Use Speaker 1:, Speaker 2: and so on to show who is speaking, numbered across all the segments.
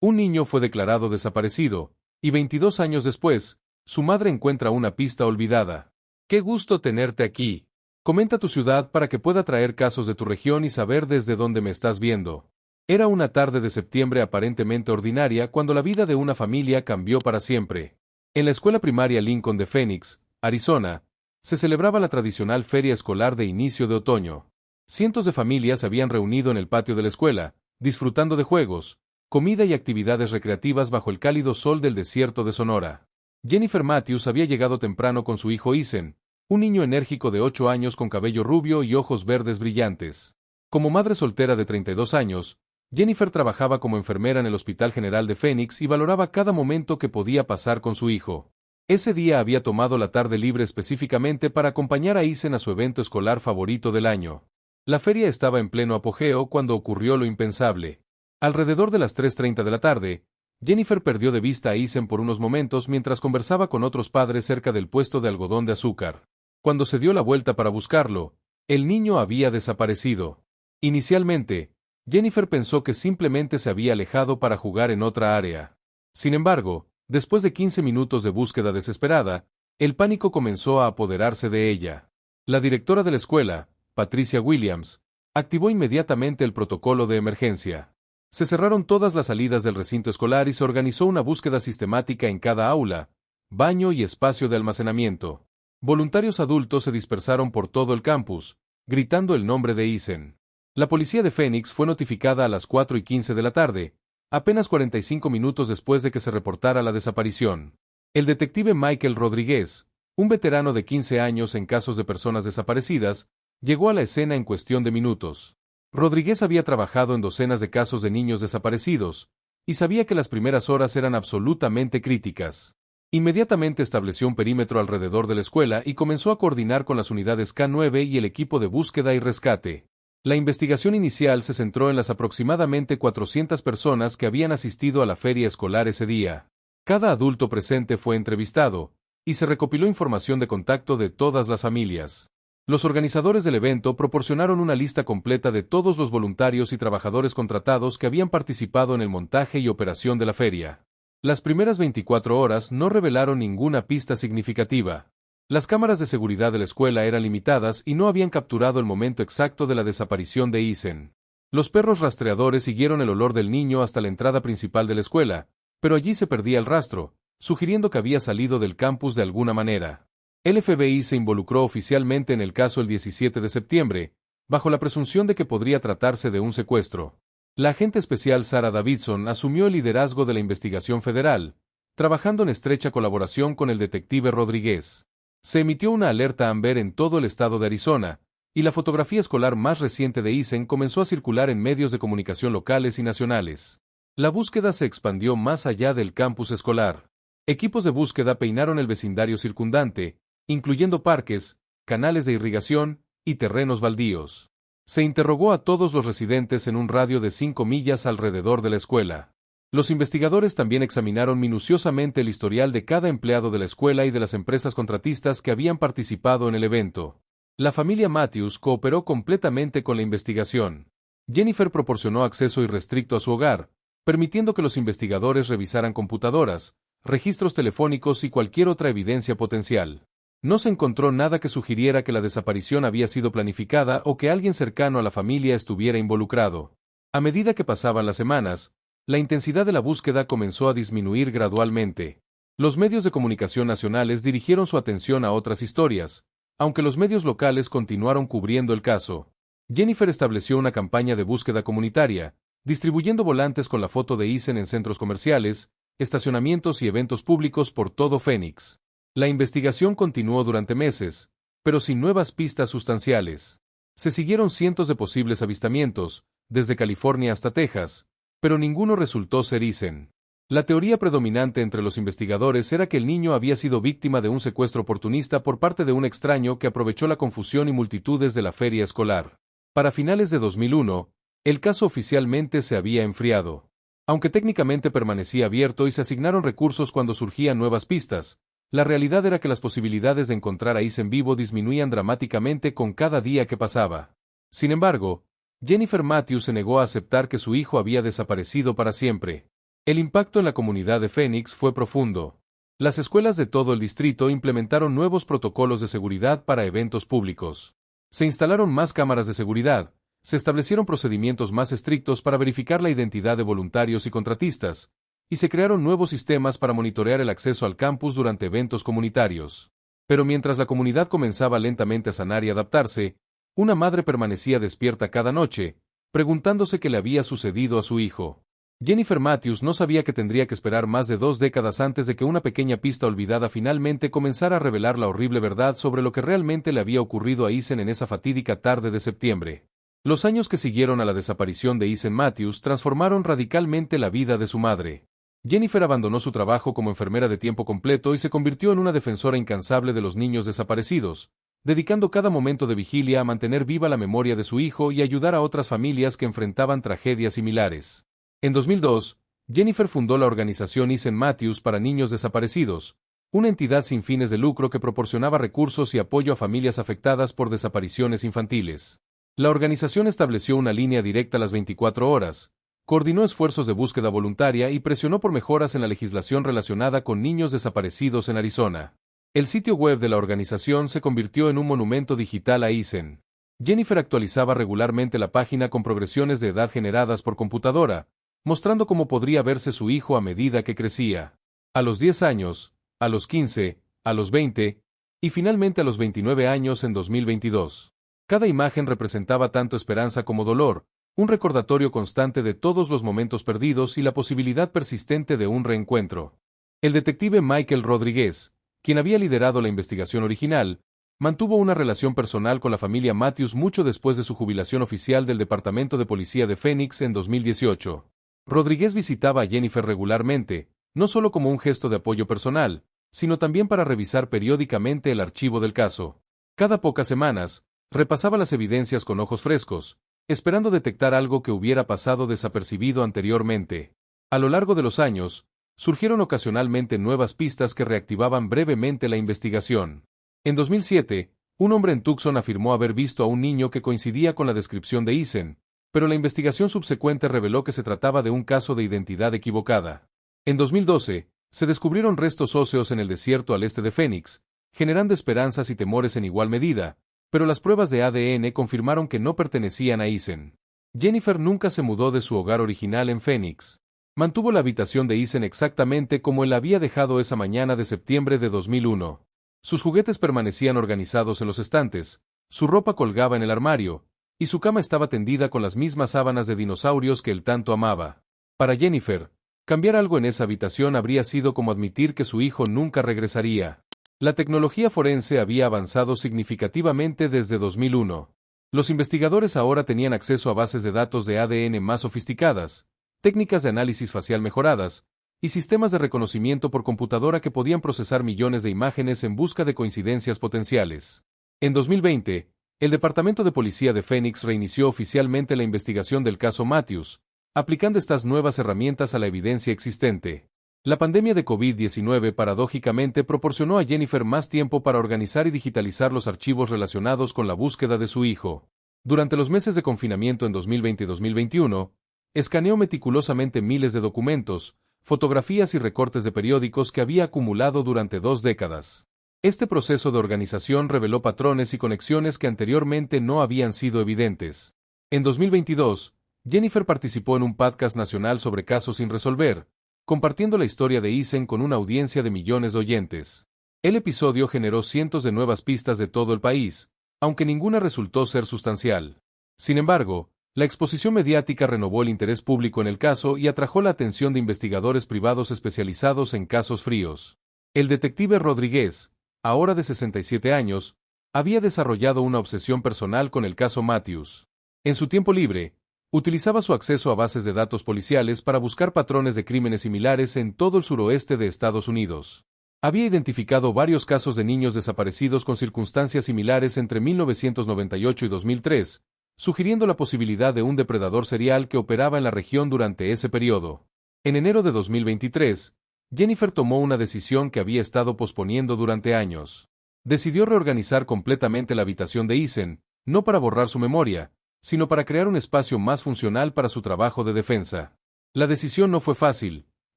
Speaker 1: Un niño fue declarado desaparecido, y 22 años después, su madre encuentra una pista olvidada. ¡Qué gusto tenerte aquí! Comenta tu ciudad para que pueda traer casos de tu región y saber desde dónde me estás viendo. Era una tarde de septiembre aparentemente ordinaria cuando la vida de una familia cambió para siempre. En la escuela primaria Lincoln de Phoenix, Arizona, se celebraba la tradicional feria escolar de inicio de otoño. Cientos de familias se habían reunido en el patio de la escuela, disfrutando de juegos, comida y actividades recreativas bajo el cálido sol del desierto de Sonora. Jennifer Matthews había llegado temprano con su hijo Ethan, un niño enérgico de 8 años con cabello rubio y ojos verdes brillantes. Como madre soltera de 32 años, Jennifer trabajaba como enfermera en el Hospital General de Phoenix y valoraba cada momento que podía pasar con su hijo. Ese día había tomado la tarde libre específicamente para acompañar a Ethan a su evento escolar favorito del año. La feria estaba en pleno apogeo cuando ocurrió lo impensable. Alrededor de las 3:30 de la tarde, Jennifer perdió de vista a Ethan por unos momentos mientras conversaba con otros padres cerca del puesto de algodón de azúcar. Cuando se dio la vuelta para buscarlo, el niño había desaparecido. Inicialmente, Jennifer pensó que simplemente se había alejado para jugar en otra área. Sin embargo, después de 15 minutos de búsqueda desesperada, el pánico comenzó a apoderarse de ella. La directora de la escuela, Patricia Williams, activó inmediatamente el protocolo de emergencia. Se cerraron todas las salidas del recinto escolar y se organizó una búsqueda sistemática en cada aula, baño y espacio de almacenamiento. Voluntarios adultos se dispersaron por todo el campus, gritando el nombre de Ethan. La policía de Phoenix fue notificada a las 4:15 de la tarde, apenas 45 minutos después de que se reportara la desaparición. El detective Michael Rodríguez, un veterano de 15 años en casos de personas desaparecidas, llegó a la escena en cuestión de minutos. Rodríguez había trabajado en docenas de casos de niños desaparecidos, y sabía que las primeras horas eran absolutamente críticas. Inmediatamente estableció un perímetro alrededor de la escuela y comenzó a coordinar con las unidades K9 y el equipo de búsqueda y rescate. La investigación inicial se centró en las aproximadamente 400 personas que habían asistido a la feria escolar ese día. Cada adulto presente fue entrevistado, y se recopiló información de contacto de todas las familias. Los organizadores del evento proporcionaron una lista completa de todos los voluntarios y trabajadores contratados que habían participado en el montaje y operación de la feria. Las primeras 24 horas no revelaron ninguna pista significativa. Las cámaras de seguridad de la escuela eran limitadas y no habían capturado el momento exacto de la desaparición de Ethan. Los perros rastreadores siguieron el olor del niño hasta la entrada principal de la escuela, pero allí se perdía el rastro, sugiriendo que había salido del campus de alguna manera. El FBI se involucró oficialmente en el caso el 17 de septiembre, bajo la presunción de que podría tratarse de un secuestro. La agente especial Sarah Davidson asumió el liderazgo de la investigación federal, trabajando en estrecha colaboración con el detective Rodríguez. Se emitió una alerta Amber en todo el estado de Arizona, y la fotografía escolar más reciente de Ethan comenzó a circular en medios de comunicación locales y nacionales. La búsqueda se expandió más allá del campus escolar. Equipos de búsqueda peinaron el vecindario circundante, incluyendo parques, canales de irrigación y terrenos baldíos. Se interrogó a todos los residentes en un radio de 5 millas alrededor de la escuela. Los investigadores también examinaron minuciosamente el historial de cada empleado de la escuela y de las empresas contratistas que habían participado en el evento. La familia Matthews cooperó completamente con la investigación. Jennifer proporcionó acceso irrestricto a su hogar, permitiendo que los investigadores revisaran computadoras, registros telefónicos y cualquier otra evidencia potencial. No se encontró nada que sugiriera que la desaparición había sido planificada o que alguien cercano a la familia estuviera involucrado. A medida que pasaban las semanas, la intensidad de la búsqueda comenzó a disminuir gradualmente. Los medios de comunicación nacionales dirigieron su atención a otras historias, aunque los medios locales continuaron cubriendo el caso. Jennifer estableció una campaña de búsqueda comunitaria, distribuyendo volantes con la foto de Ethan en centros comerciales, estacionamientos y eventos públicos por todo Phoenix. La investigación continuó durante meses, pero sin nuevas pistas sustanciales. Se siguieron cientos de posibles avistamientos, desde California hasta Texas, pero ninguno resultó ser Ethan. La teoría predominante entre los investigadores era que el niño había sido víctima de un secuestro oportunista por parte de un extraño que aprovechó la confusión y multitudes de la feria escolar. Para finales de 2001, el caso oficialmente se había enfriado. Aunque técnicamente permanecía abierto y se asignaron recursos cuando surgían nuevas pistas, la realidad era que las posibilidades de encontrar a Ethan vivo disminuían dramáticamente con cada día que pasaba. Sin embargo, Jennifer Matthews se negó a aceptar que su hijo había desaparecido para siempre. El impacto en la comunidad de Phoenix fue profundo. Las escuelas de todo el distrito implementaron nuevos protocolos de seguridad para eventos públicos. Se instalaron más cámaras de seguridad, se establecieron procedimientos más estrictos para verificar la identidad de voluntarios y contratistas, y se crearon nuevos sistemas para monitorear el acceso al campus durante eventos comunitarios. Pero mientras la comunidad comenzaba lentamente a sanar y adaptarse, una madre permanecía despierta cada noche, preguntándose qué le había sucedido a su hijo. Jennifer Matthews no sabía que tendría que esperar más de 2 décadas antes de que una pequeña pista olvidada finalmente comenzara a revelar la horrible verdad sobre lo que realmente le había ocurrido a Eason en esa fatídica tarde de septiembre. Los años que siguieron a la desaparición de Eason Matthews transformaron radicalmente la vida de su madre. Jennifer abandonó su trabajo como enfermera de tiempo completo y se convirtió en una defensora incansable de los niños desaparecidos, dedicando cada momento de vigilia a mantener viva la memoria de su hijo y ayudar a otras familias que enfrentaban tragedias similares. En 2002, Jennifer fundó la organización Eason Matthews para niños desaparecidos, una entidad sin fines de lucro que proporcionaba recursos y apoyo a familias afectadas por desapariciones infantiles. La organización estableció una línea directa a las 24 horas, coordinó esfuerzos de búsqueda voluntaria y presionó por mejoras en la legislación relacionada con niños desaparecidos en Arizona. El sitio web de la organización se convirtió en un monumento digital a Eason. Jennifer actualizaba regularmente la página con progresiones de edad generadas por computadora, mostrando cómo podría verse su hijo a medida que crecía. A los 10 años, a los 15, a los 20, y finalmente a los 29 años en 2022. Cada imagen representaba tanto esperanza como dolor, un recordatorio constante de todos los momentos perdidos y la posibilidad persistente de un reencuentro. El detective Michael Rodríguez, quien había liderado la investigación original, mantuvo una relación personal con la familia Matthews mucho después de su jubilación oficial del Departamento de Policía de Phoenix en 2018. Rodríguez visitaba a Jennifer regularmente, no solo como un gesto de apoyo personal, sino también para revisar periódicamente el archivo del caso. Cada pocas semanas, repasaba las evidencias con ojos frescos, esperando detectar algo que hubiera pasado desapercibido anteriormente. A lo largo de los años, surgieron ocasionalmente nuevas pistas que reactivaban brevemente la investigación. En 2007, un hombre en Tucson afirmó haber visto a un niño que coincidía con la descripción de Eason, pero la investigación subsecuente reveló que se trataba de un caso de identidad equivocada. En 2012, se descubrieron restos óseos en el desierto al este de Phoenix, generando esperanzas y temores en igual medida, pero las pruebas de ADN confirmaron que no pertenecían a Eason. Jennifer nunca se mudó de su hogar original en Phoenix. Mantuvo la habitación de Eason exactamente como él la había dejado esa mañana de septiembre de 2001. Sus juguetes permanecían organizados en los estantes, su ropa colgaba en el armario, y su cama estaba tendida con las mismas sábanas de dinosaurios que él tanto amaba. Para Jennifer, cambiar algo en esa habitación habría sido como admitir que su hijo nunca regresaría. La tecnología forense había avanzado significativamente desde 2001. Los investigadores ahora tenían acceso a bases de datos de ADN más sofisticadas, técnicas de análisis facial mejoradas, y sistemas de reconocimiento por computadora que podían procesar millones de imágenes en busca de coincidencias potenciales. En 2020, el Departamento de Policía de Phoenix reinició oficialmente la investigación del caso Matthews, aplicando estas nuevas herramientas a la evidencia existente. La pandemia de COVID-19 paradójicamente proporcionó a Jennifer más tiempo para organizar y digitalizar los archivos relacionados con la búsqueda de su hijo. Durante los meses de confinamiento en 2020 y 2021, escaneó meticulosamente miles de documentos, fotografías y recortes de periódicos que había acumulado durante 2 décadas. Este proceso de organización reveló patrones y conexiones que anteriormente no habían sido evidentes. En 2022, Jennifer participó en un podcast nacional sobre casos sin resolver, compartiendo la historia de Eason con una audiencia de millones de oyentes. El episodio generó cientos de nuevas pistas de todo el país, aunque ninguna resultó ser sustancial. Sin embargo, la exposición mediática renovó el interés público en el caso y atrajo la atención de investigadores privados especializados en casos fríos. El detective Rodríguez, ahora de 67 años, había desarrollado una obsesión personal con el caso Matthews. En su tiempo libre, utilizaba su acceso a bases de datos policiales para buscar patrones de crímenes similares en todo el suroeste de Estados Unidos. Había identificado varios casos de niños desaparecidos con circunstancias similares entre 1998 y 2003, sugiriendo la posibilidad de un depredador serial que operaba en la región durante ese periodo. En enero de 2023, Jennifer tomó una decisión que había estado posponiendo durante años. Decidió reorganizar completamente la habitación de Eason, no para borrar su memoria, sino para crear un espacio más funcional para su trabajo de defensa. La decisión no fue fácil,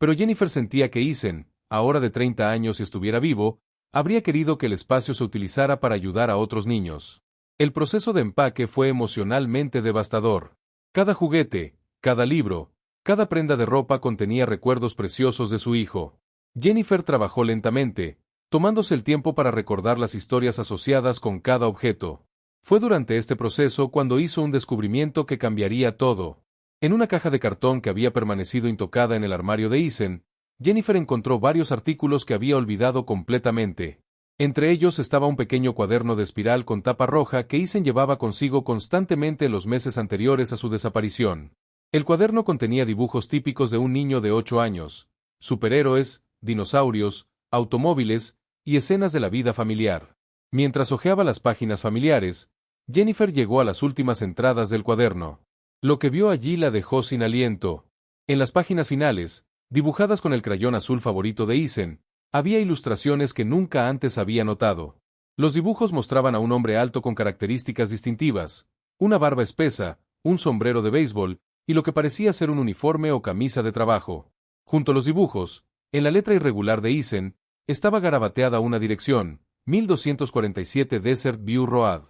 Speaker 1: Pero Jennifer sentía que Eason, ahora de 30 años si estuviera vivo, habría querido que el espacio se utilizara para ayudar a otros niños. El proceso de empaque fue emocionalmente devastador. Cada juguete, cada libro, cada prenda de ropa contenía recuerdos preciosos de su hijo. Jennifer trabajó lentamente, tomándose el tiempo para recordar las historias asociadas con cada objeto. Fue durante este proceso cuando hizo un descubrimiento que cambiaría todo. En una caja de cartón que había permanecido intocada en el armario de Eason, Jennifer encontró varios artículos que había olvidado completamente. Entre ellos estaba un pequeño cuaderno de espiral con tapa roja que Eason llevaba consigo constantemente en los meses anteriores a su desaparición. El cuaderno contenía dibujos típicos de un niño de 8 años, superhéroes, dinosaurios, automóviles y escenas de la vida familiar. Mientras hojeaba las páginas familiares, Jennifer llegó a las últimas entradas del cuaderno. Lo que vio allí la dejó sin aliento. En las páginas finales, dibujadas con el crayón azul favorito de Eason, había ilustraciones que nunca antes había notado. Los dibujos mostraban a un hombre alto con características distintivas, una barba espesa, un sombrero de béisbol, y lo que parecía ser un uniforme o camisa de trabajo. Junto a los dibujos, en la letra irregular de Eason, estaba garabateada una dirección, 1247 Desert View Road.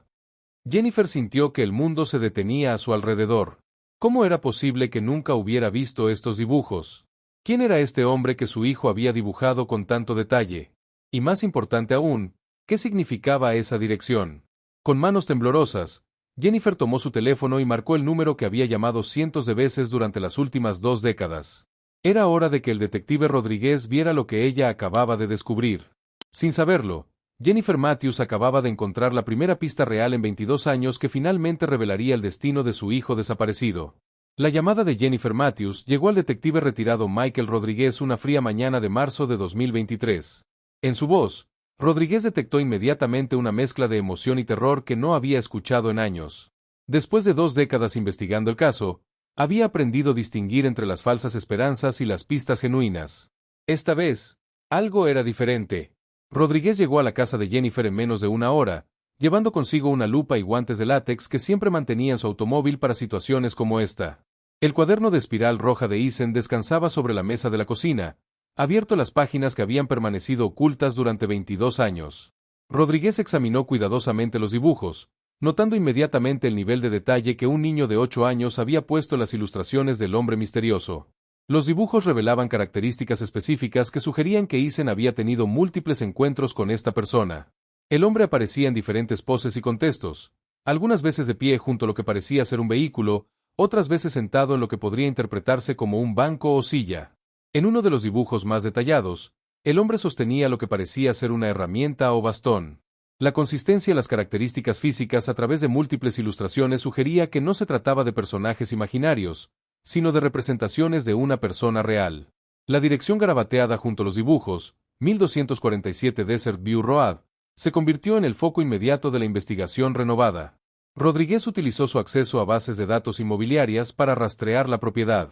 Speaker 1: Jennifer sintió que el mundo se detenía a su alrededor. ¿Cómo era posible que nunca hubiera visto estos dibujos? ¿Quién era este hombre que su hijo había dibujado con tanto detalle? Y más importante aún, ¿qué significaba esa dirección? Con manos temblorosas, Jennifer tomó su teléfono y marcó el número que había llamado cientos de veces durante las últimas 2 décadas. Era hora de que el detective Rodríguez viera lo que ella acababa de descubrir. Sin saberlo, Jennifer Matthews acababa de encontrar la primera pista real en 22 años que finalmente revelaría el destino de su hijo desaparecido. La llamada de Jennifer Matthews llegó al detective retirado Michael Rodríguez una fría mañana de marzo de 2023. En su voz, Rodríguez detectó inmediatamente una mezcla de emoción y terror que no había escuchado en años. Después de 2 décadas investigando el caso, había aprendido a distinguir entre las falsas esperanzas y las pistas genuinas. Esta vez, algo era diferente. Rodríguez llegó a la casa de Jennifer en menos de 1 hora, llevando consigo una lupa y guantes de látex que siempre mantenía en su automóvil para situaciones como esta. El cuaderno de espiral roja de Eason descansaba sobre la mesa de la cocina, abierto las páginas que habían permanecido ocultas durante 22 años. Rodríguez examinó cuidadosamente los dibujos, notando inmediatamente el nivel de detalle que un niño de 8 años había puesto en las ilustraciones del hombre misterioso. Los dibujos revelaban características específicas que sugerían que Eason había tenido múltiples encuentros con esta persona. El hombre aparecía en diferentes poses y contextos, algunas veces de pie junto a lo que parecía ser un vehículo, otras veces sentado en lo que podría interpretarse como un banco o silla. En uno de los dibujos más detallados, el hombre sostenía lo que parecía ser una herramienta o bastón. La consistencia y las características físicas a través de múltiples ilustraciones sugería que no se trataba de personajes imaginarios, sino de representaciones de una persona real. La dirección garabateada junto a los dibujos, 1247 Desert View Road, se convirtió en el foco inmediato de la investigación renovada. Rodríguez utilizó su acceso a bases de datos inmobiliarias para rastrear la propiedad.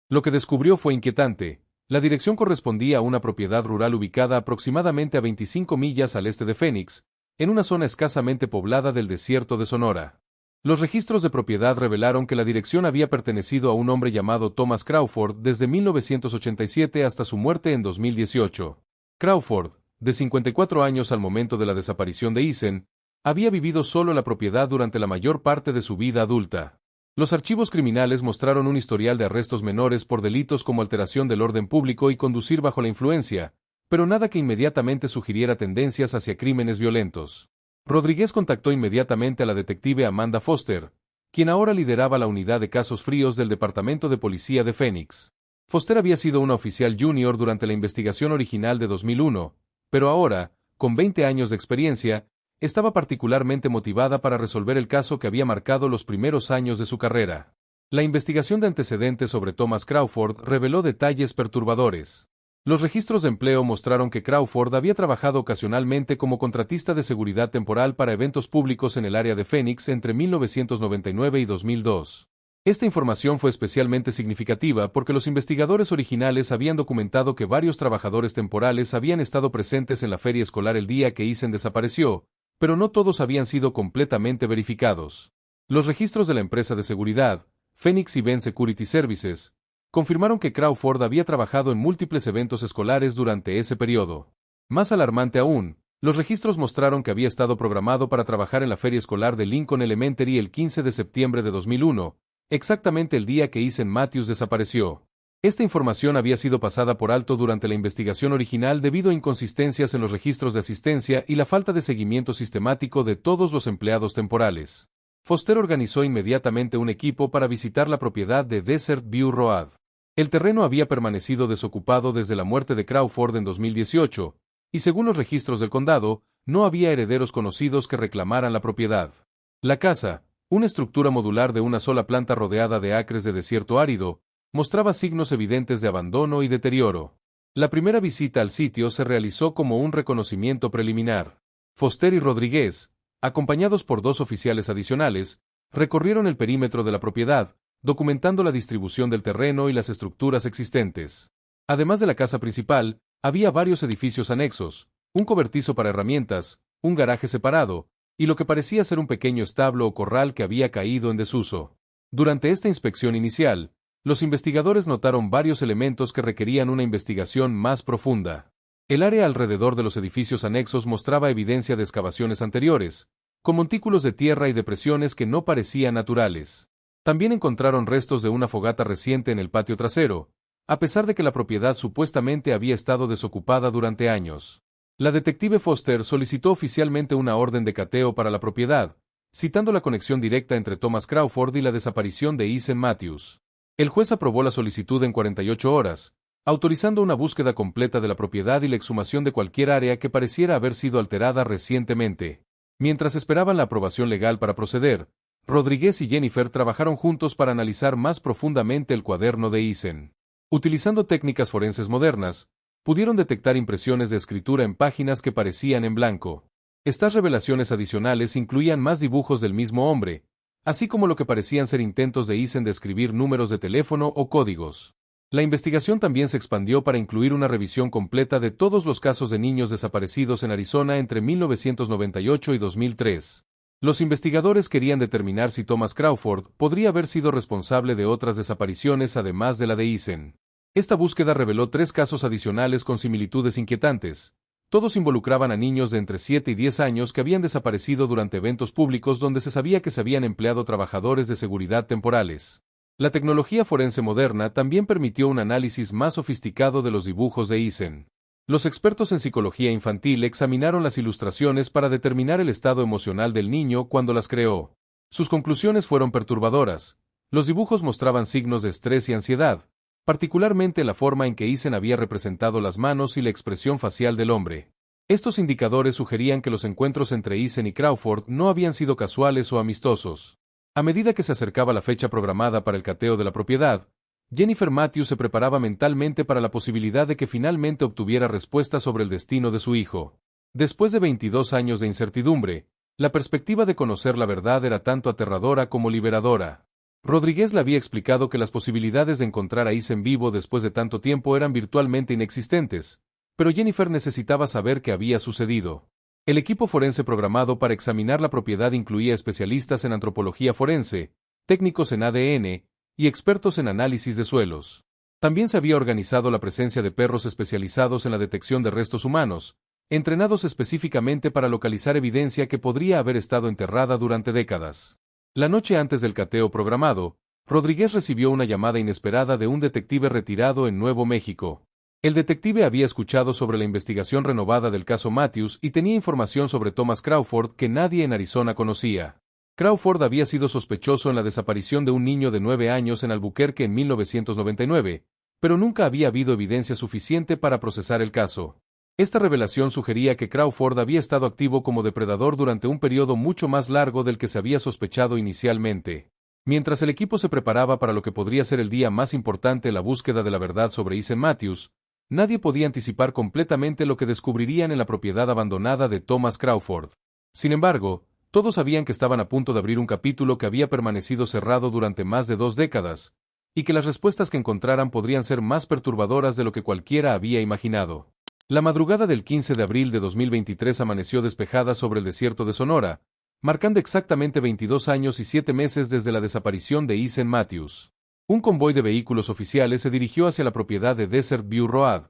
Speaker 1: Lo que descubrió fue inquietante. La dirección correspondía a una propiedad rural ubicada aproximadamente a 25 millas al este de Phoenix, en una zona escasamente poblada del desierto de Sonora. Los registros de propiedad revelaron que la dirección había pertenecido a un hombre llamado Thomas Crawford desde 1987 hasta su muerte en 2018. Crawford, de 54 años al momento de la desaparición de Eason, había vivido solo en la propiedad durante la mayor parte de su vida adulta. Los archivos criminales mostraron un historial de arrestos menores por delitos como alteración del orden público y conducir bajo la influencia, pero nada que inmediatamente sugiriera tendencias hacia crímenes violentos. Rodríguez contactó inmediatamente a la detective Amanda Foster, quien ahora lideraba la unidad de casos fríos del Departamento de Policía de Phoenix. Foster había sido una oficial junior durante la investigación original de 2001, pero ahora, con 20 años de experiencia, estaba particularmente motivada para resolver el caso que había marcado los primeros años de su carrera. La investigación de antecedentes sobre Thomas Crawford reveló detalles perturbadores. Los registros de empleo mostraron que Crawford había trabajado ocasionalmente como contratista de seguridad temporal para eventos públicos en el área de Phoenix entre 1999 y 2002. Esta información fue especialmente significativa porque los investigadores originales habían documentado que varios trabajadores temporales habían estado presentes en la feria escolar el día que Eason desapareció, pero no todos habían sido completamente verificados. Los registros de la empresa de seguridad, Phoenix Event Security Services, confirmaron que Crawford había trabajado en múltiples eventos escolares durante ese periodo. Más alarmante aún, los registros mostraron que había estado programado para trabajar en la feria escolar de Lincoln Elementary el 15 de septiembre de 2001, exactamente el día que Ethan Matthews desapareció. Esta información había sido pasada por alto durante la investigación original debido a inconsistencias en los registros de asistencia y la falta de seguimiento sistemático de todos los empleados temporales. Foster organizó inmediatamente un equipo para visitar la propiedad de Desert View Road. El terreno había permanecido desocupado desde la muerte de Crawford en 2018, y según los registros del condado, no había herederos conocidos que reclamaran la propiedad. La casa, una estructura modular de una sola planta rodeada de acres de desierto árido, mostraba signos evidentes de abandono y deterioro. La primera visita al sitio se realizó como un reconocimiento preliminar. Foster y Rodríguez, acompañados por 2 oficiales adicionales, recorrieron el perímetro de la propiedad, documentando la distribución del terreno y las estructuras existentes. Además de la casa principal, había varios edificios anexos, un cobertizo para herramientas, un garaje separado, y lo que parecía ser un pequeño establo o corral que había caído en desuso. Durante esta inspección inicial, los investigadores notaron varios elementos que requerían una investigación más profunda. El área alrededor de los edificios anexos mostraba evidencia de excavaciones anteriores, con montículos de tierra y depresiones que no parecían naturales. También encontraron restos de una fogata reciente en el patio trasero, a pesar de que la propiedad supuestamente había estado desocupada durante años. La detective Foster solicitó oficialmente una orden de cateo para la propiedad, citando la conexión directa entre Thomas Crawford y la desaparición de Ethan Matthews. El juez aprobó la solicitud en 48 horas, autorizando una búsqueda completa de la propiedad y la exhumación de cualquier área que pareciera haber sido alterada recientemente. Mientras esperaban la aprobación legal para proceder, Rodríguez y Jennifer trabajaron juntos para analizar más profundamente el cuaderno de Ethan. Utilizando técnicas forenses modernas, pudieron detectar impresiones de escritura en páginas que parecían en blanco. Estas revelaciones adicionales incluían más dibujos del mismo hombre, así como lo que parecían ser intentos de Ethan de escribir números de teléfono o códigos. La investigación también se expandió para incluir una revisión completa de todos los casos de niños desaparecidos en Arizona entre 1998 y 2003. Los investigadores querían determinar si Thomas Crawford podría haber sido responsable de otras desapariciones además de la de Ethan. Esta búsqueda reveló 3 casos adicionales con similitudes inquietantes. Todos involucraban a niños de entre 7 y 10 años que habían desaparecido durante eventos públicos donde se sabía que se habían empleado trabajadores de seguridad temporales. La tecnología forense moderna también permitió un análisis más sofisticado de los dibujos de Ethan. Los expertos en psicología infantil examinaron las ilustraciones para determinar el estado emocional del niño cuando las creó. Sus conclusiones fueron perturbadoras. Los dibujos mostraban signos de estrés y ansiedad, particularmente la forma en que Ethan había representado las manos y la expresión facial del hombre. Estos indicadores sugerían que los encuentros entre Ethan y Crawford no habían sido casuales o amistosos. A medida que se acercaba la fecha programada para el cateo de la propiedad, Jennifer Matthews se preparaba mentalmente para la posibilidad de que finalmente obtuviera respuestas sobre el destino de su hijo. Después de 22 años de incertidumbre, la perspectiva de conocer la verdad era tanto aterradora como liberadora. Rodríguez le había explicado que las posibilidades de encontrar a Ethan vivo después de tanto tiempo eran virtualmente inexistentes, pero Jennifer necesitaba saber qué había sucedido. El equipo forense programado para examinar la propiedad incluía especialistas en antropología forense, técnicos en ADN y expertos en análisis de suelos. También se había organizado la presencia de perros especializados en la detección de restos humanos, entrenados específicamente para localizar evidencia que podría haber estado enterrada durante décadas. La noche antes del cateo programado, Rodríguez recibió una llamada inesperada de un detective retirado en Nuevo México. El detective había escuchado sobre la investigación renovada del caso Matthews y tenía información sobre Thomas Crawford que nadie en Arizona conocía. Crawford había sido sospechoso en la desaparición de un niño de 9 años en Albuquerque en 1999, pero nunca había habido evidencia suficiente para procesar el caso. Esta revelación sugería que Crawford había estado activo como depredador durante un periodo mucho más largo del que se había sospechado inicialmente. Mientras el equipo se preparaba para lo que podría ser el día más importante en la búsqueda de la verdad sobre Ethan Matthews, nadie podía anticipar completamente lo que descubrirían en la propiedad abandonada de Thomas Crawford. Sin embargo, todos sabían que estaban a punto de abrir un capítulo que había permanecido cerrado durante más de 2 décadas, y que las respuestas que encontraran podrían ser más perturbadoras de lo que cualquiera había imaginado. La madrugada del 15 de abril de 2023 amaneció despejada sobre el desierto de Sonora, marcando exactamente 22 años y 7 meses desde la desaparición de Ethan Matthews. Un convoy de vehículos oficiales se dirigió hacia la propiedad de Desert View Road,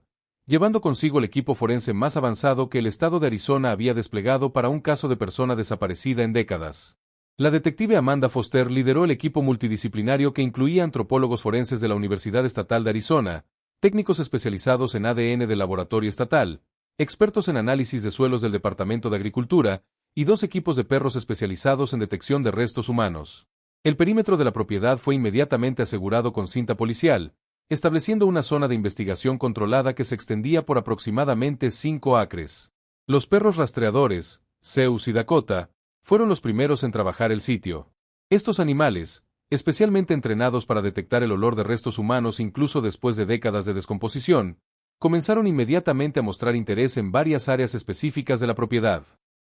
Speaker 1: llevando consigo el equipo forense más avanzado que el estado de Arizona había desplegado para un caso de persona desaparecida en décadas. La detective Amanda Foster lideró el equipo multidisciplinario que incluía antropólogos forenses de la Universidad Estatal de Arizona, técnicos especializados en ADN del laboratorio estatal, expertos en análisis de suelos del Departamento de Agricultura, y 2 equipos de perros especializados en detección de restos humanos. El perímetro de la propiedad fue inmediatamente asegurado con cinta policial, estableciendo una zona de investigación controlada que se extendía por aproximadamente 5 acres. Los perros rastreadores, Zeus y Dakota, fueron los primeros en trabajar el sitio. Estos animales, especialmente entrenados para detectar el olor de restos humanos incluso después de décadas de descomposición, comenzaron inmediatamente a mostrar interés en varias áreas específicas de la propiedad.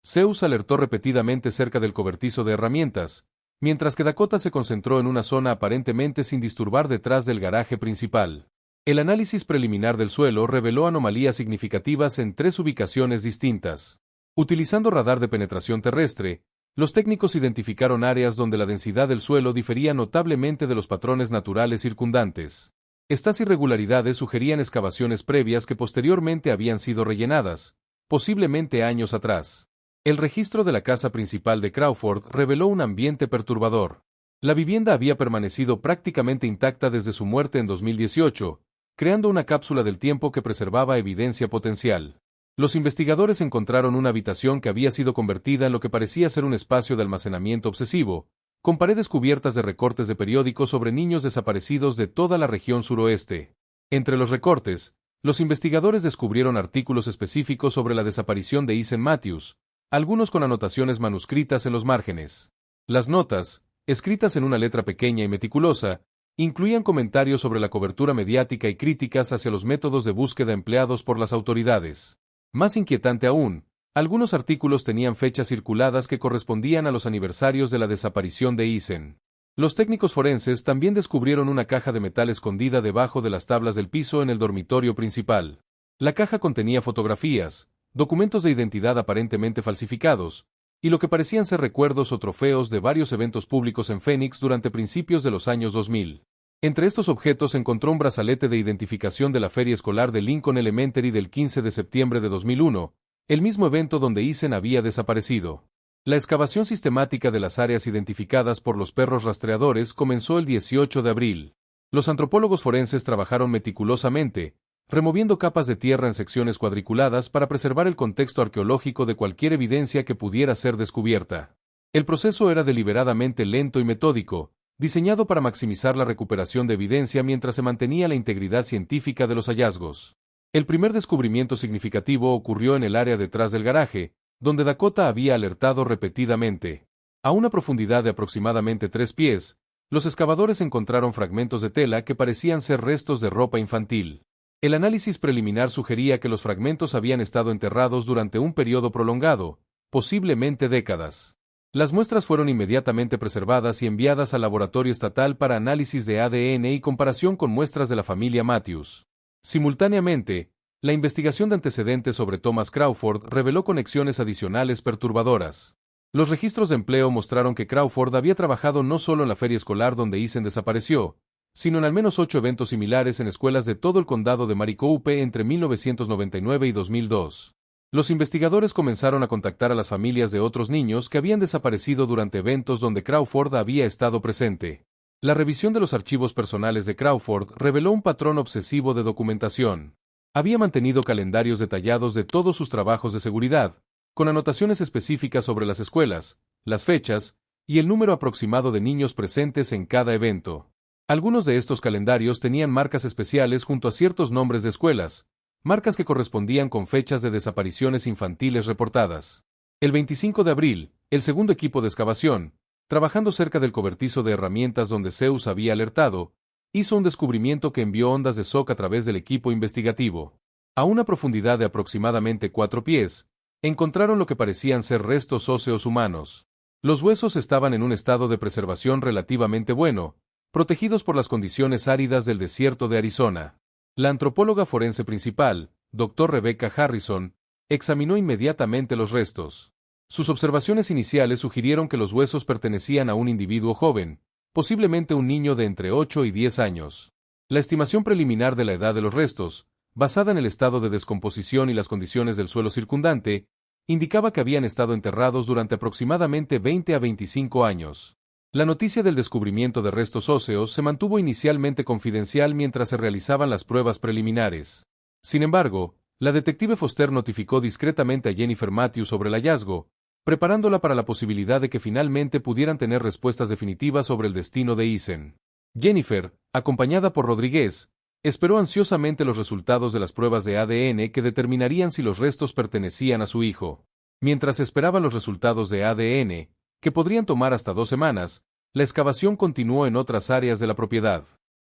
Speaker 1: Zeus alertó repetidamente cerca del cobertizo de herramientas, mientras que Dakota se concentró en una zona aparentemente sin disturbar detrás del garaje principal. El análisis preliminar del suelo reveló anomalías significativas en 3 ubicaciones distintas. Utilizando radar de penetración terrestre, los técnicos identificaron áreas donde la densidad del suelo difería notablemente de los patrones naturales circundantes. Estas irregularidades sugerían excavaciones previas que posteriormente habían sido rellenadas, posiblemente años atrás. El registro de la casa principal de Crawford reveló un ambiente perturbador. La vivienda había permanecido prácticamente intacta desde su muerte en 2018, creando una cápsula del tiempo que preservaba evidencia potencial. Los investigadores encontraron una habitación que había sido convertida en lo que parecía ser un espacio de almacenamiento obsesivo, con paredes cubiertas de recortes de periódicos sobre niños desaparecidos de toda la región suroeste. Entre los recortes, los investigadores descubrieron artículos específicos sobre la desaparición de Ethan Matthews, algunos con anotaciones manuscritas en los márgenes. Las notas, escritas en una letra pequeña y meticulosa, incluían comentarios sobre la cobertura mediática y críticas hacia los métodos de búsqueda empleados por las autoridades. Más inquietante aún, algunos artículos tenían fechas circuladas que correspondían a los aniversarios de la desaparición de Ethan. Los técnicos forenses también descubrieron una caja de metal escondida debajo de las tablas del piso en el dormitorio principal. La caja contenía fotografías, documentos de identidad aparentemente falsificados, y lo que parecían ser recuerdos o trofeos de varios eventos públicos en Phoenix durante principios de los años 2000. Entre estos objetos se encontró un brazalete de identificación de la feria escolar de Lincoln Elementary del 15 de septiembre de 2001, el mismo evento donde Ethan había desaparecido. La excavación sistemática de las áreas identificadas por los perros rastreadores comenzó el 18 de abril. Los antropólogos forenses trabajaron meticulosamente, removiendo capas de tierra en secciones cuadriculadas para preservar el contexto arqueológico de cualquier evidencia que pudiera ser descubierta. El proceso era deliberadamente lento y metódico, diseñado para maximizar la recuperación de evidencia mientras se mantenía la integridad científica de los hallazgos. El primer descubrimiento significativo ocurrió en el área detrás del garaje, donde Dakota había alertado repetidamente. A una profundidad de aproximadamente 3 pies, los excavadores encontraron fragmentos de tela que parecían ser restos de ropa infantil. El análisis preliminar sugería que los fragmentos habían estado enterrados durante un periodo prolongado, posiblemente décadas. Las muestras fueron inmediatamente preservadas y enviadas al laboratorio estatal para análisis de ADN y comparación con muestras de la familia Matthews. Simultáneamente, la investigación de antecedentes sobre Thomas Crawford reveló conexiones adicionales perturbadoras. Los registros de empleo mostraron que Crawford había trabajado no solo en la feria escolar donde Ethan desapareció, sino en al menos 8 eventos similares en escuelas de todo el condado de Maricopa entre 1999 y 2002. Los investigadores comenzaron a contactar a las familias de otros niños que habían desaparecido durante eventos donde Crawford había estado presente. La revisión de los archivos personales de Crawford reveló un patrón obsesivo de documentación. Había mantenido calendarios detallados de todos sus trabajos de seguridad, con anotaciones específicas sobre las escuelas, las fechas y el número aproximado de niños presentes en cada evento. Algunos de estos calendarios tenían marcas especiales junto a ciertos nombres de escuelas, marcas que correspondían con fechas de desapariciones infantiles reportadas. El 25 de abril, el segundo equipo de excavación, trabajando cerca del cobertizo de herramientas donde Zeus había alertado, hizo un descubrimiento que envió ondas de shock a través del equipo investigativo. A una profundidad de aproximadamente 4 pies, encontraron lo que parecían ser restos óseos humanos. Los huesos estaban en un estado de preservación relativamente bueno, protegidos por las condiciones áridas del desierto de Arizona. La antropóloga forense principal, Dr. Rebecca Harrison, examinó inmediatamente los restos. Sus observaciones iniciales sugirieron que los huesos pertenecían a un individuo joven, posiblemente un niño de entre 8 y 10 años. La estimación preliminar de la edad de los restos, basada en el estado de descomposición y las condiciones del suelo circundante, indicaba que habían estado enterrados durante aproximadamente 20 a 25 años. La noticia del descubrimiento de restos óseos se mantuvo inicialmente confidencial mientras se realizaban las pruebas preliminares. Sin embargo, la detective Foster notificó discretamente a Jennifer Matthews sobre el hallazgo, preparándola para la posibilidad de que finalmente pudieran tener respuestas definitivas sobre el destino de Eason. Jennifer, acompañada por Rodríguez, esperó ansiosamente los resultados de las pruebas de ADN que determinarían si los restos pertenecían a su hijo. Mientras esperaban los resultados de ADN, que podrían tomar hasta 2 semanas, la excavación continuó en otras áreas de la propiedad.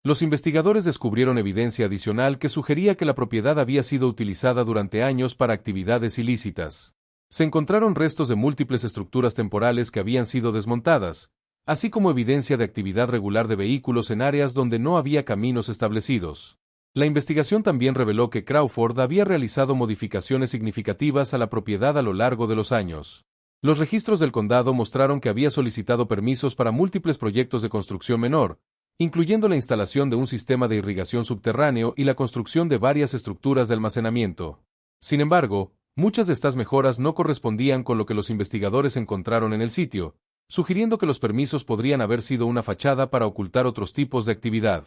Speaker 1: Los investigadores descubrieron evidencia adicional que sugería que la propiedad había sido utilizada durante años para actividades ilícitas. Se encontraron restos de múltiples estructuras temporales que habían sido desmontadas, así como evidencia de actividad regular de vehículos en áreas donde no había caminos establecidos. La investigación también reveló que Crawford había realizado modificaciones significativas a la propiedad a lo largo de los años. Los registros del condado mostraron que había solicitado permisos para múltiples proyectos de construcción menor, incluyendo la instalación de un sistema de irrigación subterráneo y la construcción de varias estructuras de almacenamiento. Sin embargo, muchas de estas mejoras no correspondían con lo que los investigadores encontraron en el sitio, sugiriendo que los permisos podrían haber sido una fachada para ocultar otros tipos de actividad.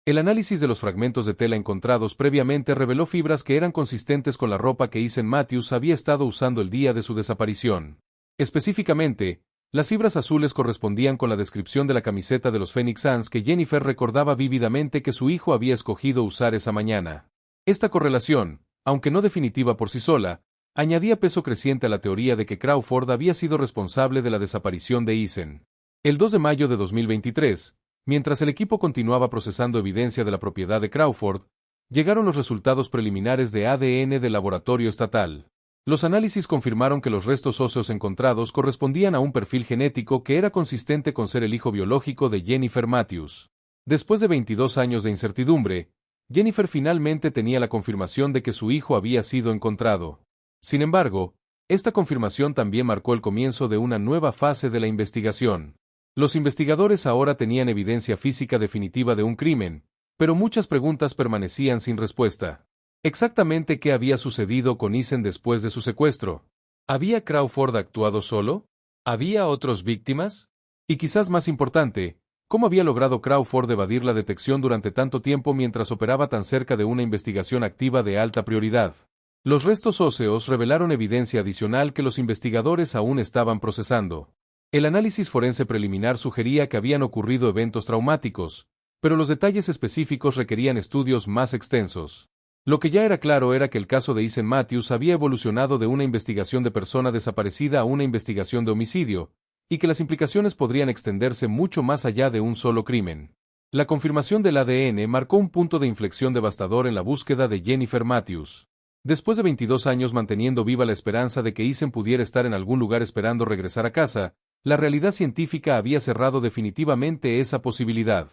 Speaker 1: El análisis de los fragmentos de tela encontrados previamente reveló fibras que eran consistentes con la ropa que Eason Matthews había estado usando el día de su desaparición. Específicamente, las fibras azules correspondían con la descripción de la camiseta de los Phoenix Suns que Jennifer recordaba vívidamente que su hijo había escogido usar esa mañana. Esta correlación, aunque no definitiva por sí sola, añadía peso creciente a la teoría de que Crawford había sido responsable de la desaparición de Eason. El 2 de mayo de 2023, mientras el equipo continuaba procesando evidencia de la propiedad de Crawford, llegaron los resultados preliminares de ADN del laboratorio estatal. Los análisis confirmaron que los restos óseos encontrados correspondían a un perfil genético que era consistente con ser el hijo biológico de Jennifer Matthews. Después de 22 años de incertidumbre, Jennifer finalmente tenía la confirmación de que su hijo había sido encontrado. Sin embargo, esta confirmación también marcó el comienzo de una nueva fase de la investigación. Los investigadores ahora tenían evidencia física definitiva de un crimen, pero muchas preguntas permanecían sin respuesta. ¿Exactamente qué había sucedido con Eason después de su secuestro? ¿Había Crawford actuado solo? ¿Había otras víctimas? Y quizás más importante, ¿cómo había logrado Crawford evadir la detección durante tanto tiempo mientras operaba tan cerca de una investigación activa de alta prioridad? Los restos óseos revelaron evidencia adicional que los investigadores aún estaban procesando. El análisis forense preliminar sugería que habían ocurrido eventos traumáticos, pero los detalles específicos requerían estudios más extensos. Lo que ya era claro era que el caso de Eason Matthews había evolucionado de una investigación de persona desaparecida a una investigación de homicidio, y que las implicaciones podrían extenderse mucho más allá de un solo crimen. La confirmación del ADN marcó un punto de inflexión devastador en la búsqueda de Jennifer Matthews. Después de 22 años manteniendo viva la esperanza de que Eason pudiera estar en algún lugar esperando regresar a casa, la realidad científica había cerrado definitivamente esa posibilidad.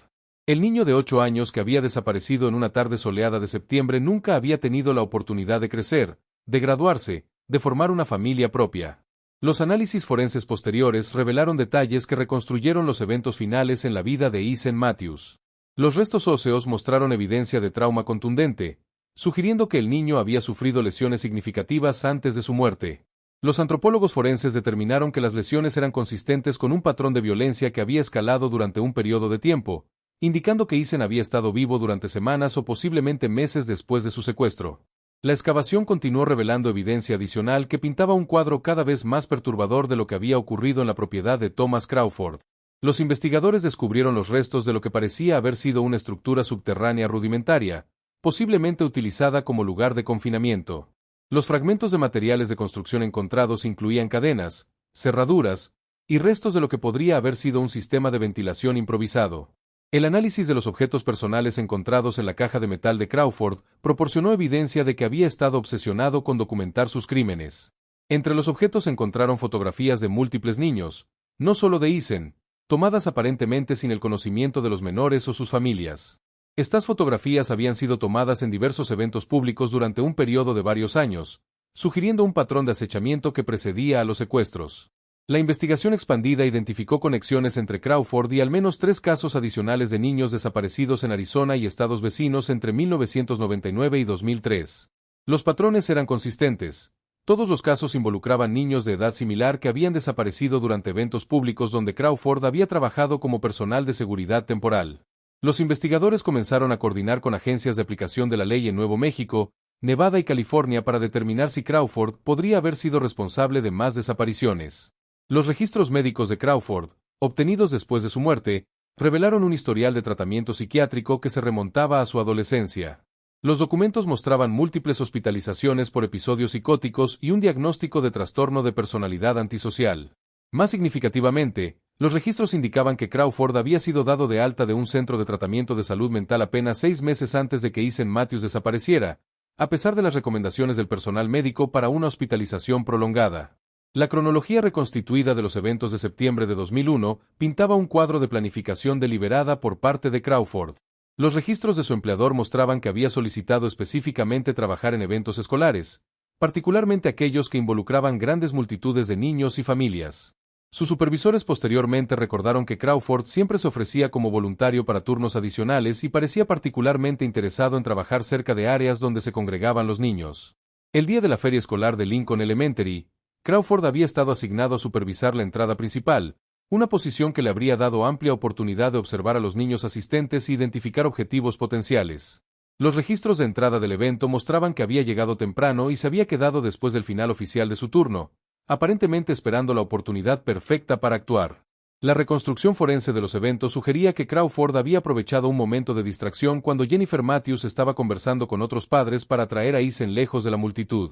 Speaker 1: El niño de 8 años que había desaparecido en una tarde soleada de septiembre nunca había tenido la oportunidad de crecer, de graduarse, de formar una familia propia. Los análisis forenses posteriores revelaron detalles que reconstruyeron los eventos finales en la vida de Eason Matthews. Los restos óseos mostraron evidencia de trauma contundente, sugiriendo que el niño había sufrido lesiones significativas antes de su muerte. Los antropólogos forenses determinaron que las lesiones eran consistentes con un patrón de violencia que había escalado durante un periodo de tiempo, indicando que Eason había estado vivo durante semanas o posiblemente meses después de su secuestro. La excavación continuó revelando evidencia adicional que pintaba un cuadro cada vez más perturbador de lo que había ocurrido en la propiedad de Thomas Crawford. Los investigadores descubrieron los restos de lo que parecía haber sido una estructura subterránea rudimentaria, posiblemente utilizada como lugar de confinamiento. Los fragmentos de materiales de construcción encontrados incluían cadenas, cerraduras, y restos de lo que podría haber sido un sistema de ventilación improvisado. El análisis de los objetos personales encontrados en la caja de metal de Crawford proporcionó evidencia de que había estado obsesionado con documentar sus crímenes. Entre los objetos se encontraron fotografías de múltiples niños, no solo de Eason, tomadas aparentemente sin el conocimiento de los menores o sus familias. Estas fotografías habían sido tomadas en diversos eventos públicos durante un periodo de varios años, sugiriendo un patrón de acechamiento que precedía a los secuestros. La investigación expandida identificó conexiones entre Crawford y al menos 3 casos adicionales de niños desaparecidos en Arizona y estados vecinos entre 1999 y 2003. Los patrones eran consistentes. Todos los casos involucraban niños de edad similar que habían desaparecido durante eventos públicos donde Crawford había trabajado como personal de seguridad temporal. Los investigadores comenzaron a coordinar con agencias de aplicación de la ley en Nuevo México, Nevada y California para determinar si Crawford podría haber sido responsable de más desapariciones. Los registros médicos de Crawford, obtenidos después de su muerte, revelaron un historial de tratamiento psiquiátrico que se remontaba a su adolescencia. Los documentos mostraban múltiples hospitalizaciones por episodios psicóticos y un diagnóstico de trastorno de personalidad antisocial. Más significativamente, los registros indicaban que Crawford había sido dado de alta de un centro de tratamiento de salud mental apenas 6 meses antes de que Eason Matthews desapareciera, a pesar de las recomendaciones del personal médico para una hospitalización prolongada. La cronología reconstituida de los eventos de septiembre de 2001 pintaba un cuadro de planificación deliberada por parte de Crawford. Los registros de su empleador mostraban que había solicitado específicamente trabajar en eventos escolares, particularmente aquellos que involucraban grandes multitudes de niños y familias. Sus supervisores posteriormente recordaron que Crawford siempre se ofrecía como voluntario para turnos adicionales y parecía particularmente interesado en trabajar cerca de áreas donde se congregaban los niños. El día de la feria escolar de Lincoln Elementary, Crawford había estado asignado a supervisar la entrada principal, una posición que le habría dado amplia oportunidad de observar a los niños asistentes e identificar objetivos potenciales. Los registros de entrada del evento mostraban que había llegado temprano y se había quedado después del final oficial de su turno, aparentemente esperando la oportunidad perfecta para actuar. La reconstrucción forense de los eventos sugería que Crawford había aprovechado un momento de distracción cuando Jennifer Matthews estaba conversando con otros padres para traer a Eason lejos de la multitud.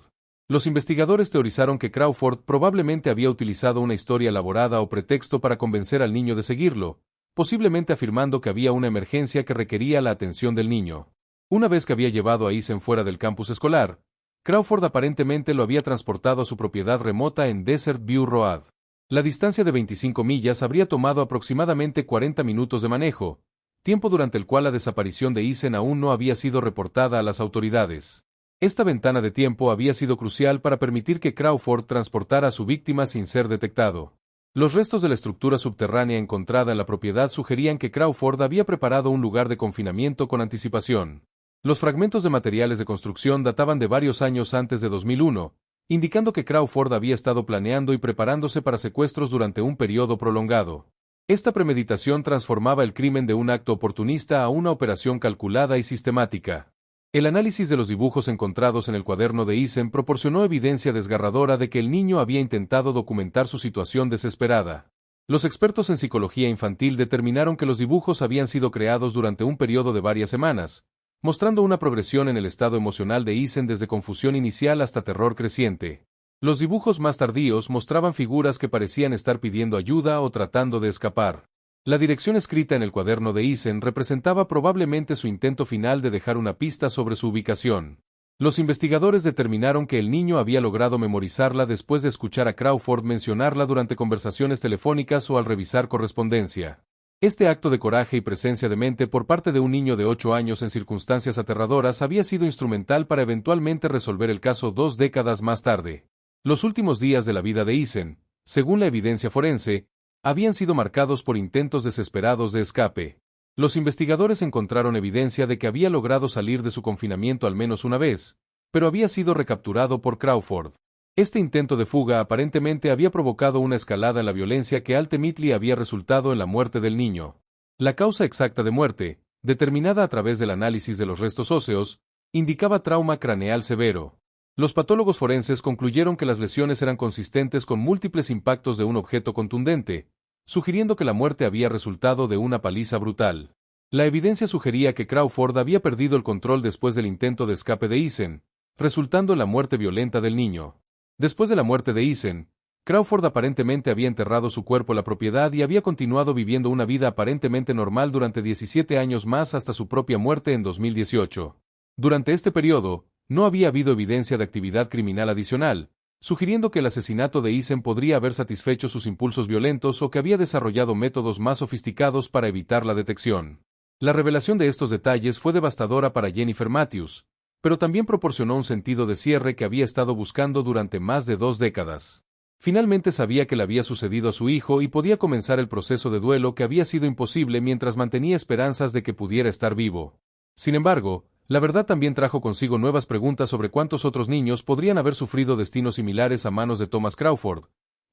Speaker 1: Los investigadores teorizaron que Crawford probablemente había utilizado una historia elaborada o pretexto para convencer al niño de seguirlo, posiblemente afirmando que había una emergencia que requería la atención del niño. Una vez que había llevado a Eason fuera del campus escolar, Crawford aparentemente lo había transportado a su propiedad remota en Desert View Road. La distancia de 25 millas habría tomado aproximadamente 40 minutos de manejo, tiempo durante el cual la desaparición de Eason aún no había sido reportada a las autoridades. Esta ventana de tiempo había sido crucial para permitir que Crawford transportara a su víctima sin ser detectado. Los restos de la estructura subterránea encontrada en la propiedad sugerían que Crawford había preparado un lugar de confinamiento con anticipación. Los fragmentos de materiales de construcción databan de varios años antes de 2001, indicando que Crawford había estado planeando y preparándose para secuestros durante un periodo prolongado. Esta premeditación transformaba el crimen de un acto oportunista a una operación calculada y sistemática. El análisis de los dibujos encontrados en el cuaderno de Eason proporcionó evidencia desgarradora de que el niño había intentado documentar su situación desesperada. Los expertos en psicología infantil determinaron que los dibujos habían sido creados durante un periodo de varias semanas, mostrando una progresión en el estado emocional de Eason desde confusión inicial hasta terror creciente. Los dibujos más tardíos mostraban figuras que parecían estar pidiendo ayuda o tratando de escapar. La dirección escrita en el cuaderno de Eason representaba probablemente su intento final de dejar una pista sobre su ubicación. Los investigadores determinaron que el niño había logrado memorizarla después de escuchar a Crawford mencionarla durante conversaciones telefónicas o al revisar correspondencia. Este acto de coraje y presencia de mente por parte de un niño de 8 años en circunstancias aterradoras había sido instrumental para eventualmente resolver el caso 2 décadas más tarde. Los últimos días de la vida de Eason, según la evidencia forense, habían sido marcados por intentos desesperados de escape. Los investigadores encontraron evidencia de que había logrado salir de su confinamiento al menos una vez, pero había sido recapturado por Crawford. Este intento de fuga aparentemente había provocado una escalada en la violencia que ultimately había resultado en la muerte del niño. La causa exacta de muerte, determinada a través del análisis de los restos óseos, indicaba trauma craneal severo. Los patólogos forenses concluyeron que las lesiones eran consistentes con múltiples impactos de un objeto contundente, sugiriendo que la muerte había resultado de una paliza brutal. La evidencia sugería que Crawford había perdido el control después del intento de escape de Eason, resultando en la muerte violenta del niño. Después de la muerte de Eason, Crawford aparentemente había enterrado su cuerpo en la propiedad y había continuado viviendo una vida aparentemente normal durante 17 años más hasta su propia muerte en 2018. Durante este periodo, no había habido evidencia de actividad criminal adicional, sugiriendo que el asesinato de Eason podría haber satisfecho sus impulsos violentos o que había desarrollado métodos más sofisticados para evitar la detección. La revelación de estos detalles fue devastadora para Jennifer Matthews, pero también proporcionó un sentido de cierre que había estado buscando durante más de 2 décadas. Finalmente sabía que le había sucedido a su hijo y podía comenzar el proceso de duelo que había sido imposible mientras mantenía esperanzas de que pudiera estar vivo. Sin embargo, la verdad también trajo consigo nuevas preguntas sobre cuántos otros niños podrían haber sufrido destinos similares a manos de Thomas Crawford,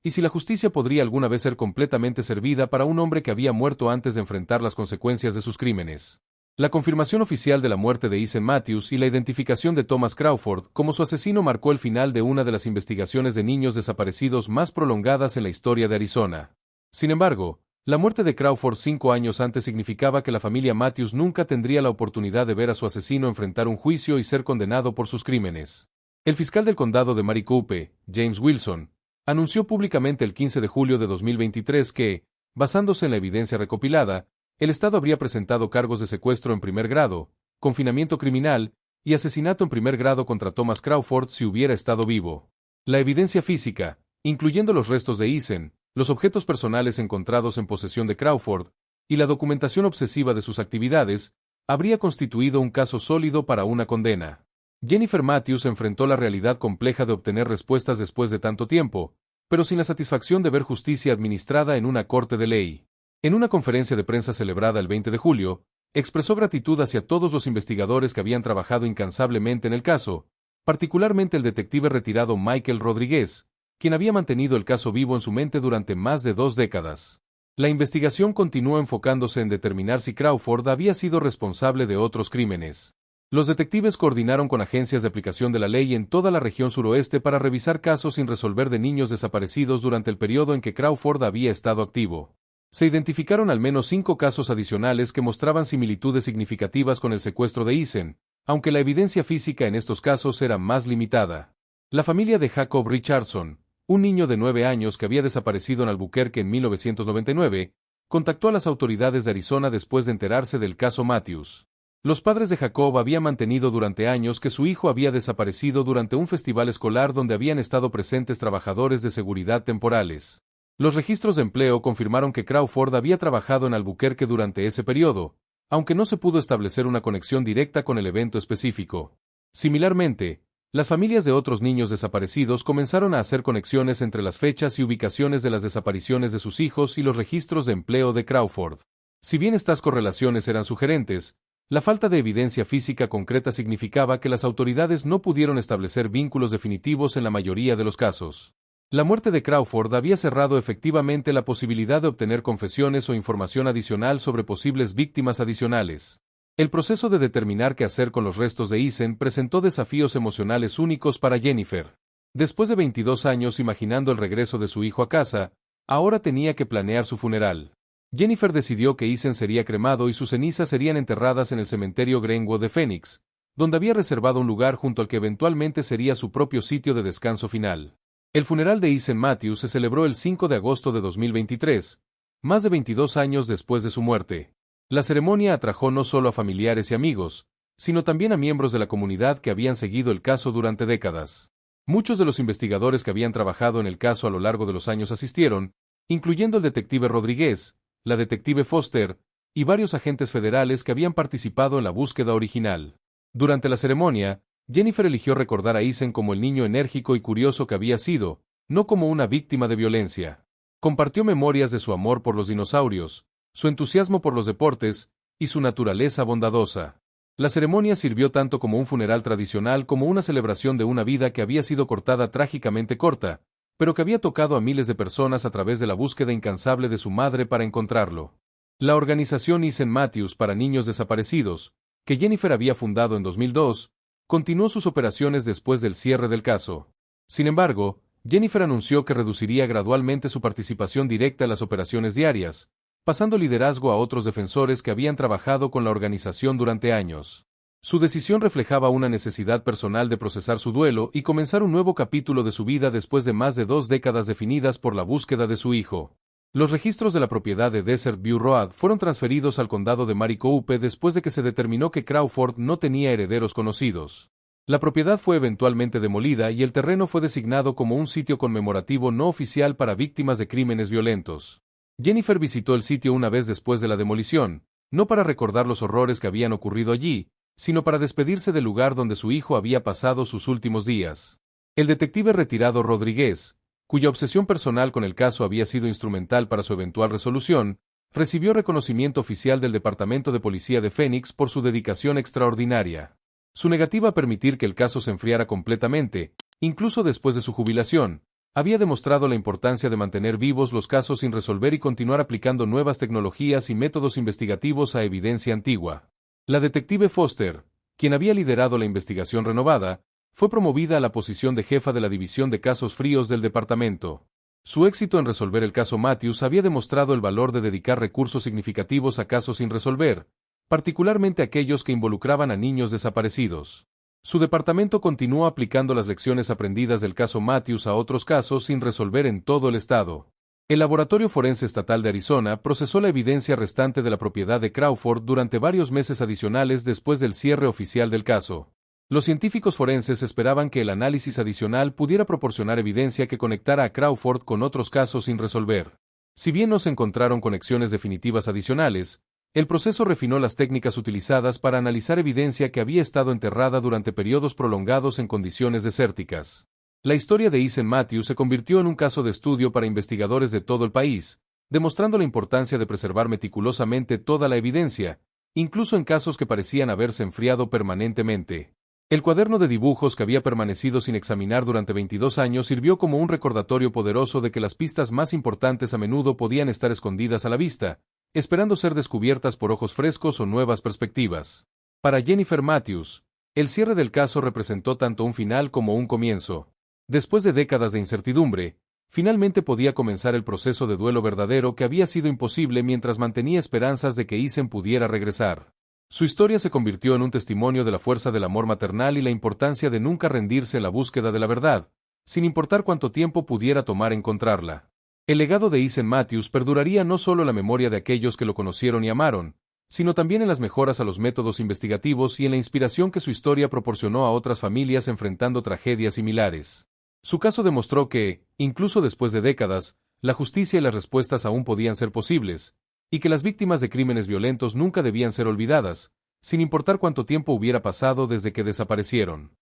Speaker 1: y si la justicia podría alguna vez ser completamente servida para un hombre que había muerto antes de enfrentar las consecuencias de sus crímenes. La confirmación oficial de la muerte de Ethan Matthews y la identificación de Thomas Crawford como su asesino marcó el final de una de las investigaciones de niños desaparecidos más prolongadas en la historia de Arizona. Sin embargo, la muerte de Crawford 5 años antes significaba que la familia Matthews nunca tendría la oportunidad de ver a su asesino enfrentar un juicio y ser condenado por sus crímenes. El fiscal del condado de Maricopa, James Wilson, anunció públicamente el 15 de julio de 2023 que, basándose en la evidencia recopilada, el Estado habría presentado cargos de secuestro en primer grado, confinamiento criminal y asesinato en primer grado contra Thomas Crawford si hubiera estado vivo. La evidencia física, incluyendo los restos de Ethan, los objetos personales encontrados en posesión de Crawford y la documentación obsesiva de sus actividades, habría constituido un caso sólido para una condena. Jennifer Matthews enfrentó la realidad compleja de obtener respuestas después de tanto tiempo, pero sin la satisfacción de ver justicia administrada en una corte de ley. En una conferencia de prensa celebrada el 20 de julio, expresó gratitud hacia todos los investigadores que habían trabajado incansablemente en el caso, particularmente el detective retirado Michael Rodríguez, quien había mantenido el caso vivo en su mente durante más de 2 décadas. La investigación continuó enfocándose en determinar si Crawford había sido responsable de otros crímenes. Los detectives coordinaron con agencias de aplicación de la ley en toda la región suroeste para revisar casos sin resolver de niños desaparecidos durante el periodo en que Crawford había estado activo. Se identificaron al menos 5 casos adicionales que mostraban similitudes significativas con el secuestro de Ethan, aunque la evidencia física en estos casos era más limitada. La familia de Jacob Richardson, un niño de 9 años que había desaparecido en Albuquerque en 1999, contactó a las autoridades de Arizona después de enterarse del caso Matthews. Los padres de Jacob habían mantenido durante años que su hijo había desaparecido durante un festival escolar donde habían estado presentes trabajadores de seguridad temporales. Los registros de empleo confirmaron que Crawford había trabajado en Albuquerque durante ese periodo, aunque no se pudo establecer una conexión directa con el evento específico. Similarmente, las familias de otros niños desaparecidos comenzaron a hacer conexiones entre las fechas y ubicaciones de las desapariciones de sus hijos y los registros de empleo de Crawford. Si bien estas correlaciones eran sugerentes, la falta de evidencia física concreta significaba que las autoridades no pudieron establecer vínculos definitivos en la mayoría de los casos. La muerte de Crawford había cerrado efectivamente la posibilidad de obtener confesiones o información adicional sobre posibles víctimas adicionales. El proceso de determinar qué hacer con los restos de Ethan presentó desafíos emocionales únicos para Jennifer. Después de 22 años imaginando el regreso de su hijo a casa, ahora tenía que planear su funeral. Jennifer decidió que Ethan sería cremado y sus cenizas serían enterradas en el cementerio Greenwood de Phoenix, donde había reservado un lugar junto al que eventualmente sería su propio sitio de descanso final. El funeral de Ethan Matthews se celebró el 5 de agosto de 2023, más de 22 años después de su muerte. La ceremonia atrajo no solo a familiares y amigos, sino también a miembros de la comunidad que habían seguido el caso durante décadas. Muchos de los investigadores que habían trabajado en el caso a lo largo de los años asistieron, incluyendo el detective Rodríguez, la detective Foster, y varios agentes federales que habían participado en la búsqueda original. Durante la ceremonia, Jennifer eligió recordar a Ethan como el niño enérgico y curioso que había sido, no como una víctima de violencia. Compartió memorias de su amor por los dinosaurios, su entusiasmo por los deportes, y su naturaleza bondadosa. La ceremonia sirvió tanto como un funeral tradicional como una celebración de una vida que había sido cortada trágicamente corta, pero que había tocado a miles de personas a través de la búsqueda incansable de su madre para encontrarlo. La organización Ethan Matthews para niños desaparecidos, que Jennifer había fundado en 2002, continuó sus operaciones después del cierre del caso. Sin embargo, Jennifer anunció que reduciría gradualmente su participación directa en las operaciones diarias, pasando liderazgo a otros defensores que habían trabajado con la organización durante años. Su decisión reflejaba una necesidad personal de procesar su duelo y comenzar un nuevo capítulo de su vida después de más de 2 décadas definidas por la búsqueda de su hijo. Los registros de la propiedad de Desert View Road fueron transferidos al condado de Maricopa después de que se determinó que Crawford no tenía herederos conocidos. La propiedad fue eventualmente demolida y el terreno fue designado como un sitio conmemorativo no oficial para víctimas de crímenes violentos. Jennifer visitó el sitio una vez después de la demolición, no para recordar los horrores que habían ocurrido allí, sino para despedirse del lugar donde su hijo había pasado sus últimos días. El detective retirado Rodríguez, cuya obsesión personal con el caso había sido instrumental para su eventual resolución, recibió reconocimiento oficial del Departamento de Policía de Phoenix por su dedicación extraordinaria. Su negativa a permitir que el caso se enfriara completamente, incluso después de su jubilación, había demostrado la importancia de mantener vivos los casos sin resolver y continuar aplicando nuevas tecnologías y métodos investigativos a evidencia antigua. La detective Foster, quien había liderado la investigación renovada, fue promovida a la posición de jefa de la División de Casos Fríos del departamento. Su éxito en resolver el caso Matthews había demostrado el valor de dedicar recursos significativos a casos sin resolver, particularmente aquellos que involucraban a niños desaparecidos. Su departamento continuó aplicando las lecciones aprendidas del caso Matthews a otros casos sin resolver en todo el estado. El Laboratorio Forense Estatal de Arizona procesó la evidencia restante de la propiedad de Crawford durante varios meses adicionales después del cierre oficial del caso. Los científicos forenses esperaban que el análisis adicional pudiera proporcionar evidencia que conectara a Crawford con otros casos sin resolver. Si bien no se encontraron conexiones definitivas adicionales, el proceso refinó las técnicas utilizadas para analizar evidencia que había estado enterrada durante periodos prolongados en condiciones desérticas. La historia de Ethan Matthews se convirtió en un caso de estudio para investigadores de todo el país, demostrando la importancia de preservar meticulosamente toda la evidencia, incluso en casos que parecían haberse enfriado permanentemente. El cuaderno de dibujos que había permanecido sin examinar durante 22 años sirvió como un recordatorio poderoso de que las pistas más importantes a menudo podían estar escondidas a la vista, esperando ser descubiertas por ojos frescos o nuevas perspectivas. Para Jennifer Matthews, el cierre del caso representó tanto un final como un comienzo. Después de décadas de incertidumbre, finalmente podía comenzar el proceso de duelo verdadero que había sido imposible mientras mantenía esperanzas de que Ethan pudiera regresar. Su historia se convirtió en un testimonio de la fuerza del amor maternal y la importancia de nunca rendirse en la búsqueda de la verdad, sin importar cuánto tiempo pudiera tomar encontrarla. El legado de Ethan Matthews perduraría no solo en la memoria de aquellos que lo conocieron y amaron, sino también en las mejoras a los métodos investigativos y en la inspiración que su historia proporcionó a otras familias enfrentando tragedias similares. Su caso demostró que, incluso después de décadas, la justicia y las respuestas aún podían ser posibles, y que las víctimas de crímenes violentos nunca debían ser olvidadas, sin importar cuánto tiempo hubiera pasado desde que desaparecieron.